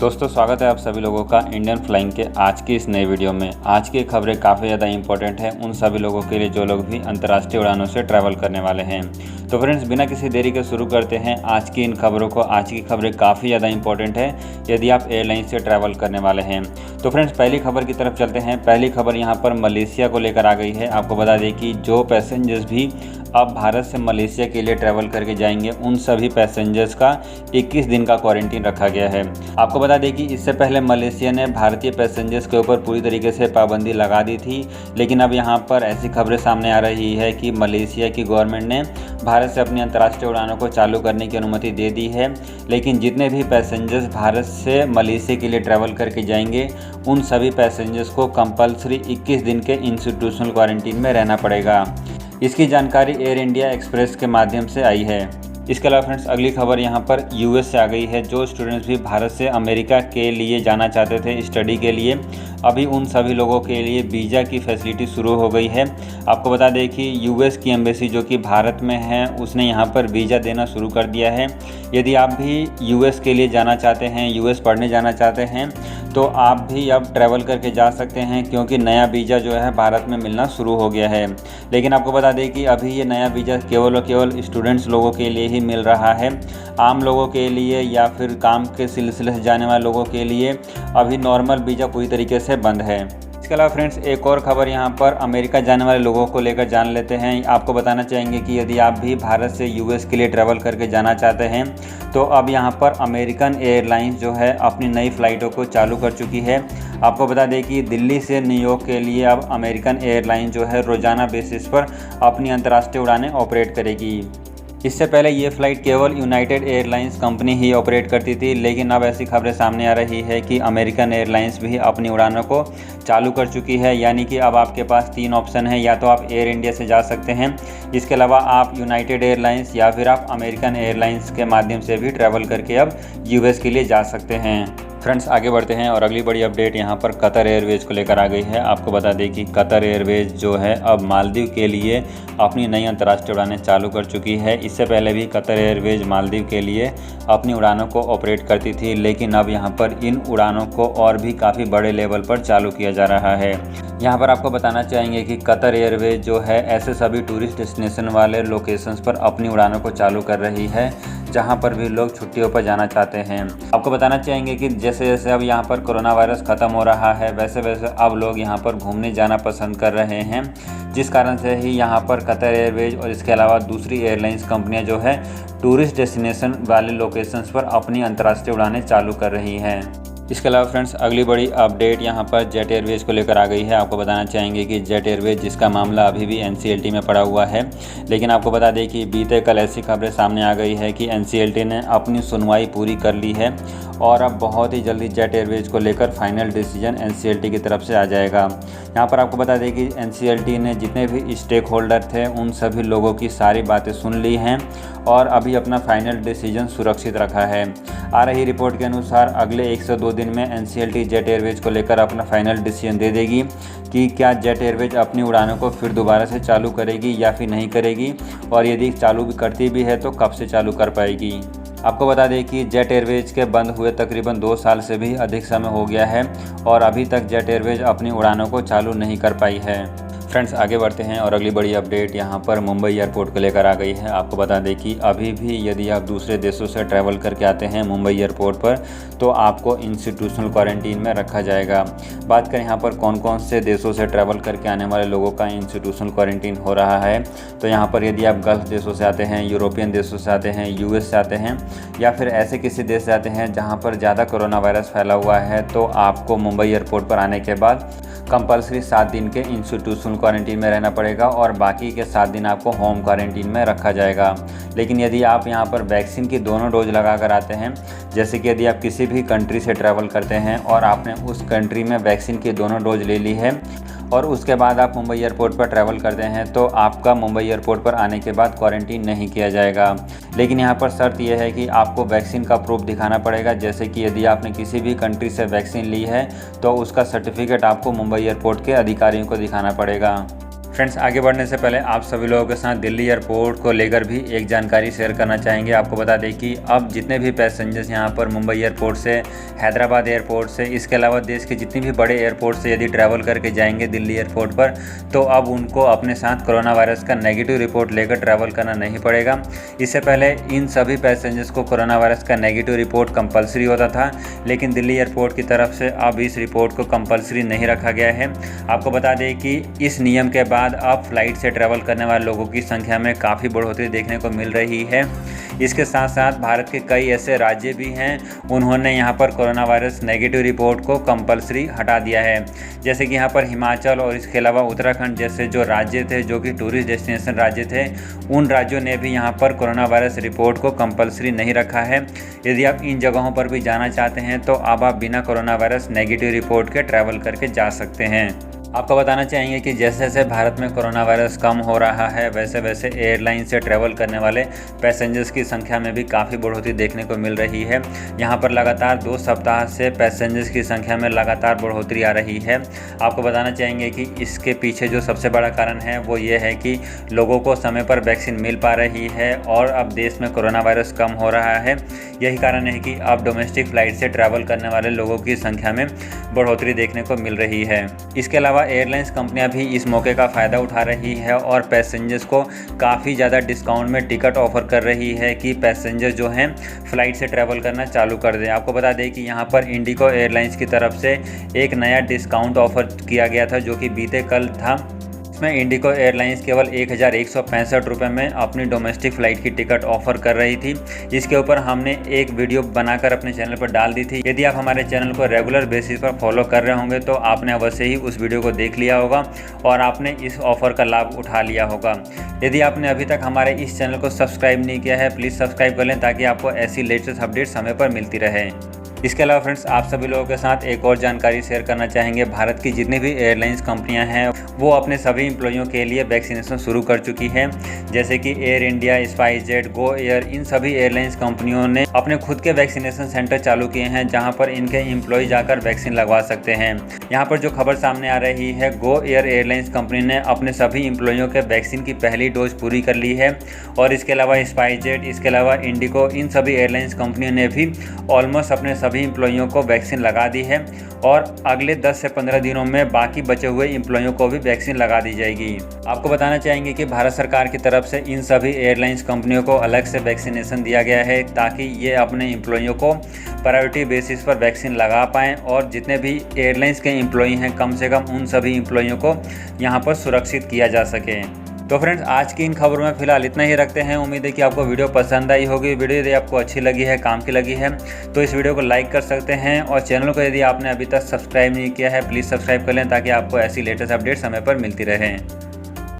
दोस्तों स्वागत है आप सभी लोगों का इंडियन फ्लाइंग के आज की इस नई वीडियो में। आज की खबरें काफ़ी ज़्यादा इंपॉर्टेंट है उन सभी लोगों के लिए जो लोग भी अंतर्राष्ट्रीय उड़ानों से ट्रैवल करने वाले हैं। तो फ्रेंड्स बिना किसी देरी के शुरू करते हैं आज की इन खबरों को। आज की खबरें काफ़ी ज़्यादा इंपॉर्टेंट है यदि आप एयरलाइन से ट्रैवल करने वाले हैं। तो फ्रेंड्स पहली खबर की तरफ चलते हैं। पहली खबर यहाँ पर मलेशिया को लेकर आ गई है। आपको बता दें कि जो पैसेंजर्स भी अब भारत से मलेशिया के लिए ट्रैवल करके जाएंगे उन सभी पैसेंजर्स का 21 दिन का क्वारंटीन रखा गया है। आपको बता दें कि इससे पहले मलेशिया ने भारतीय पैसेंजर्स के ऊपर पूरी तरीके से पाबंदी लगा दी थी, लेकिन अब यहां पर ऐसी खबरें सामने आ रही है कि मलेशिया की गवर्नमेंट ने भारत से अपनी अंतर्राष्ट्रीय उड़ानों को चालू करने की अनुमति दे दी है। लेकिन जितने भी पैसेंजर्स भारत से मलेशिया के लिए ट्रैवल करके जाएंगे उन सभी पैसेंजर्स को कंपल्सरी 21 दिन के इंस्टीट्यूशनल क्वारंटीन में रहना पड़ेगा। इसकी जानकारी एयर इंडिया एक्सप्रेस के माध्यम से आई है। इसके अलावा फ्रेंड्स अगली खबर यहाँ पर यूएस से आ गई है। जो स्टूडेंट्स भी भारत से अमेरिका के लिए जाना चाहते थे स्टडी के लिए, अभी उन सभी लोगों के लिए वीज़ा की फैसिलिटी शुरू हो गई है। आपको बता दें कि यूएस की एम्बेसी जो कि भारत में है उसने यहाँ पर वीज़ा देना शुरू कर दिया है। यदि आप भी यूएस के लिए जाना चाहते हैं, यूएस पढ़ने जाना चाहते हैं, तो आप भी अब ट्रैवल करके जा सकते हैं क्योंकि नया वीज़ा जो है भारत में मिलना शुरू हो गया है। लेकिन आपको बता दें कि अभी ये नया वीज़ा केवल और केवल स्टूडेंट्स लोगों के लिए ही मिल रहा है। आम लोगों के लिए या फिर काम के सिलसिले से जाने वाले लोगों के लिए अभी नॉर्मल वीज़ा पूरी तरीके से बंद है। इसके अलावा फ्रेंड्स एक और खबर यहाँ पर अमेरिका जाने वाले लोगों को लेकर जान लेते हैं। आपको बताना चाहेंगे कि यदि आप भी भारत से यूएस के लिए ट्रैवल करके जाना चाहते हैं तो अब यहाँ पर अमेरिकन एयरलाइंस जो है अपनी नई फ़्लाइटों को चालू कर चुकी है। आपको बता दें कि दिल्ली से न्यूयॉर्क के लिए अब अमेरिकन एयरलाइंस जो है रोज़ाना बेसिस पर अपनी अंतर्राष्ट्रीय उड़ानें ऑपरेट करेगी। इससे पहले ये फ़्लाइट केवल यूनाइटेड एयरलाइंस कंपनी ही ऑपरेट करती थी, लेकिन अब ऐसी खबरें सामने आ रही है कि अमेरिकन एयरलाइंस भी अपनी उड़ानों को चालू कर चुकी है। यानी कि अब आपके पास 3 ऑप्शन है, या तो आप एयर इंडिया से जा सकते हैं, इसके अलावा आप यूनाइटेड एयरलाइंस या फिर आप अमेरिकन एयरलाइंस के माध्यम से भी ट्रैवल करके अब यूएस के लिए जा सकते हैं। फ्रेंड्स आगे बढ़ते हैं और अगली बड़ी अपडेट यहाँ पर कतर एयरवेज़ को लेकर आ गई है। आपको बता दें कि कतर एयरवेज़ जो है अब मालदीव के लिए अपनी नई अंतर्राष्ट्रीय उड़ानें चालू कर चुकी है। इससे पहले भी कतर एयरवेज़ मालदीव के लिए अपनी उड़ानों को ऑपरेट करती थी, लेकिन अब यहाँ पर इन उड़ानों को और भी काफ़ी बड़े लेवल पर चालू किया जा रहा है। यहाँ पर आपको बताना चाहेंगे कि कतर एयरवेज़ जो है ऐसे सभी टूरिस्ट डेस्टिनेशन वाले लोकेशंस पर अपनी उड़ानों को चालू कर रही है जहाँ पर भी लोग छुट्टियों पर जाना चाहते हैं। आपको बताना चाहेंगे कि जैसे जैसे अब यहाँ पर कोरोना वायरस ख़त्म हो रहा है वैसे वैसे अब लोग यहाँ पर घूमने जाना पसंद कर रहे हैं, जिस कारण से ही यहाँ पर कतर एयरवेज़ और इसके अलावा दूसरी एयरलाइंस कंपनियाँ जो है टूरिस्ट डेस्टिनेशन वाले लोकेशंस पर अपनी अंतर्राष्ट्रीय उड़ानें चालू कर रही हैं। इसके अलावा फ्रेंड्स अगली बड़ी अपडेट यहाँ पर जेट एयरवेज़ को लेकर आ गई है। आपको बताना चाहेंगे कि जेट एयरवेज़ जिसका मामला अभी भी एनसीएलटी में पड़ा हुआ है, लेकिन आपको बता दें कि बीते कल ऐसी खबरें सामने आ गई है कि एनसीएलटी ने अपनी सुनवाई पूरी कर ली है और अब बहुत ही जल्दी जेट एयरवेज़ को लेकर फाइनल डिसीजन एनसीएलटी की तरफ से आ जाएगा। यहाँ पर आपको बता दें कि एनसीएलटी ने जितने भी स्टेक होल्डर थे उन सभी लोगों की सारी बातें सुन ली हैं और अभी अपना फाइनल डिसीजन सुरक्षित रखा है। आ रही रिपोर्ट के अनुसार अगले 1 से 2 दिन में एनसीएलटी जेट एयरवेज़ को लेकर अपना फाइनल डिसीजन दे देगी कि क्या जेट एयरवेज़ अपनी उड़ानों को फिर दोबारा से चालू करेगी या फिर नहीं करेगी, और यदि चालू भी करती भी है तो कब से चालू कर पाएगी। आपको बता दें कि जेट एयरवेज़ के बंद हुए तकरीबन 2 साल से भी अधिक समय हो गया है और अभी तक जेट एयरवेज़ अपनी उड़ानों को चालू नहीं कर पाई है। फ्रेंड्स आगे बढ़ते हैं और अगली बड़ी अपडेट यहाँ पर मुंबई एयरपोर्ट को लेकर आ गई है। आपको बता दें कि अभी भी यदि आप दूसरे देशों से ट्रैवल करके आते हैं मुंबई एयरपोर्ट पर तो आपको इंस्टीट्यूशनल क्वारंटीन में रखा जाएगा। बात करें यहाँ पर कौन कौन से देशों से ट्रैवल करके आने वाले लोगों का इंस्टीट्यूशनल क्वारंटीन हो रहा है, तो यहाँ पर यदि आप गल्फ़ देशों से आते हैं, यूरोपियन देशों से आते हैं, यूएस से आते हैं या फिर ऐसे किसी देश से आते हैं जहाँ पर ज़्यादा कोरोना वायरस फैला हुआ है, तो आपको मुंबई एयरपोर्ट पर आने के बाद कंपल्सरी 7 दिन के इंस्टीट्यूशनल क्वारंटीन में रहना पड़ेगा और बाकी के 7 दिन आपको होम क्वारंटीन में रखा जाएगा। लेकिन यदि आप यहाँ पर वैक्सीन की दोनों डोज लगा कर आते हैं, जैसे कि यदि आप किसी भी कंट्री से ट्रैवल करते हैं और आपने उस कंट्री में वैक्सीन की दोनों डोज ले ली है और उसके बाद आप मुंबई एयरपोर्ट पर ट्रैवल करते हैं, तो आपका मुंबई एयरपोर्ट पर आने के बाद क्वारंटीन नहीं किया जाएगा। लेकिन यहाँ पर शर्त यह है कि आपको वैक्सीन का प्रूफ दिखाना पड़ेगा। जैसे कि यदि आपने किसी भी कंट्री से वैक्सीन ली है तो उसका सर्टिफिकेट आपको मुंबई एयरपोर्ट के अधिकारियों को दिखाना पड़ेगा। फ्रेंड्स, आगे बढ़ने से पहले आप सभी लोगों के साथ दिल्ली एयरपोर्ट को लेकर भी एक जानकारी शेयर करना चाहेंगे। आपको बता दें कि अब जितने भी पैसेंजर्स यहाँ पर मुंबई एयरपोर्ट से, हैदराबाद एयरपोर्ट से, इसके अलावा देश के जितने भी बड़े एयरपोर्ट से यदि ट्रैवल करके जाएंगे दिल्ली एयरपोर्ट पर, तो अब उनको अपने साथ कोरोना वायरस का नेगेटिव रिपोर्ट लेकर ट्रैवल करना नहीं पड़ेगा। इससे पहले इन सभी पैसेंजर्स को कोरोना वायरस का नेगेटिव रिपोर्ट कंपलसरी होता था, लेकिन दिल्ली एयरपोर्ट की तरफ से अब इस रिपोर्ट को कंपलसरी नहीं रखा गया है। आपको बता दें कि इस नियम के बाद अब फ्लाइट से ट्रैवल करने वाले लोगों की संख्या में काफ़ी बढ़ोतरी देखने को मिल रही है। इसके साथ साथ भारत के कई ऐसे राज्य भी हैं, उन्होंने यहाँ पर कोरोना वायरस नेगेटिव रिपोर्ट को कंपलसरी हटा दिया है। जैसे कि यहाँ पर हिमाचल और इसके अलावा उत्तराखंड जैसे जो राज्य थे, जो कि टूरिस्ट डेस्टिनेशन राज्य थे, उन राज्यों ने भी यहाँ पर कोरोना वायरस रिपोर्ट को कंपलसरी नहीं रखा है। यदि आप इन जगहों पर भी जाना चाहते हैं तो अब आप बिना कोरोना वायरस नेगेटिव रिपोर्ट के ट्रैवल करके जा सकते हैं। आपको बताना चाहेंगे कि जैसे जैसे भारत में कोरोना वायरस कम हो रहा है, वैसे वैसे एयरलाइन से ट्रैवल करने वाले पैसेंजर्स की संख्या में भी काफ़ी बढ़ोतरी देखने को मिल रही है। यहाँ पर लगातार 2 सप्ताह से पैसेंजर्स की संख्या में लगातार बढ़ोतरी आ रही है। आपको बताना चाहेंगे कि इसके पीछे जो सबसे बड़ा कारण है वो ये है कि लोगों को समय पर वैक्सीन मिल पा रही है और अब देश में कोरोना वायरस कम हो रहा है। यही कारण है कि अब डोमेस्टिक फ़्लाइट से ट्रैवल करने वाले लोगों की संख्या में बढ़ोतरी देखने को मिल रही है। इसके अलावा एयरलाइंस कंपनियां भी इस मौके का फ़ायदा उठा रही है और पैसेंजर्स को काफ़ी ज़्यादा डिस्काउंट में टिकट ऑफ़र कर रही है कि पैसेंजर जो हैं फ़्लाइट से ट्रैवल करना चालू कर दें। आपको बता दें कि यहाँ पर इंडिगो एयरलाइंस की तरफ से एक नया डिस्काउंट ऑफ़र किया गया था, जो कि बीते कल था। इसमें इंडिगो एयरलाइंस केवल 1165 रुपये में अपनी डोमेस्टिक फ़्लाइट की टिकट ऑफ़र कर रही थी। इसके ऊपर हमने एक वीडियो बनाकर अपने चैनल पर डाल दी थी। यदि आप हमारे चैनल को रेगुलर बेसिस पर फॉलो कर रहे होंगे तो आपने अवश्य ही उस वीडियो को देख लिया होगा और आपने इस ऑफ़र का लाभ उठा लिया होगा। यदि आपने अभी तक हमारे इस चैनल को सब्सक्राइब नहीं किया है, प्लीज़ सब्सक्राइब कर लें ताकि आपको ऐसी लेटेस्ट अपडेट समय पर मिलती रहे। इसके अलावा फ्रेंड्स, आप सभी लोगों के साथ एक और जानकारी शेयर करना चाहेंगे। भारत की जितनी भी एयरलाइंस कंपनियां हैं वो अपने सभी एम्प्लॉइयों के लिए वैक्सीनेशन शुरू कर चुकी हैं। जैसे कि Air India, SpiceJet, Go Air, इन सभी एयरलाइंस कंपनियों ने अपने खुद के वैक्सीनेशन सेंटर चालू किए हैं, जहां पर इनके एम्प्लॉय जाकर वैक्सीन लगवा सकते हैं। यहाँ पर जो खबर सामने आ रही है, गो एयर एयरलाइंस कंपनी ने अपने सभी एम्प्लॉयों के वैक्सीन की पहली डोज पूरी कर ली है और इसके अलावा स्पाइसजेट, इसके अलावा इंडिगो, इन सभी एयरलाइंस कंपनियों ने भी ऑलमोस्ट अपने सभी एम्प्लॉइयों को वैक्सीन लगा दी है और अगले 10 से 15 दिनों में बाकी बचे हुए एम्प्लॉइयों को भी वैक्सीन लगा दी जाएगी। आपको बताना चाहेंगे कि भारत सरकार की तरफ से इन सभी एयरलाइंस कंपनियों को अलग से वैक्सीनेशन दिया गया है ताकि ये अपने एम्प्लॉइयों को प्रायोरिटी बेसिस पर वैक्सीन लगा पाएँ और जितने भी एयरलाइंस के एम्प्लॉई हैं कम से कम उन सभी एम्प्लॉइयों को यहाँ पर सुरक्षित किया जा सके। तो फ्रेंड्स, आज की इन खबरों में फिलहाल इतना ही रखते हैं। उम्मीद है कि आपको वीडियो पसंद आई होगी। वीडियो यदि आपको अच्छी लगी है, काम की लगी है, तो इस वीडियो को लाइक कर सकते हैं और चैनल को यदि आपने अभी तक सब्सक्राइब नहीं किया है, प्लीज़ सब्सक्राइब कर लें ताकि आपको ऐसी लेटेस्ट अपडेट समय पर मिलती रहें।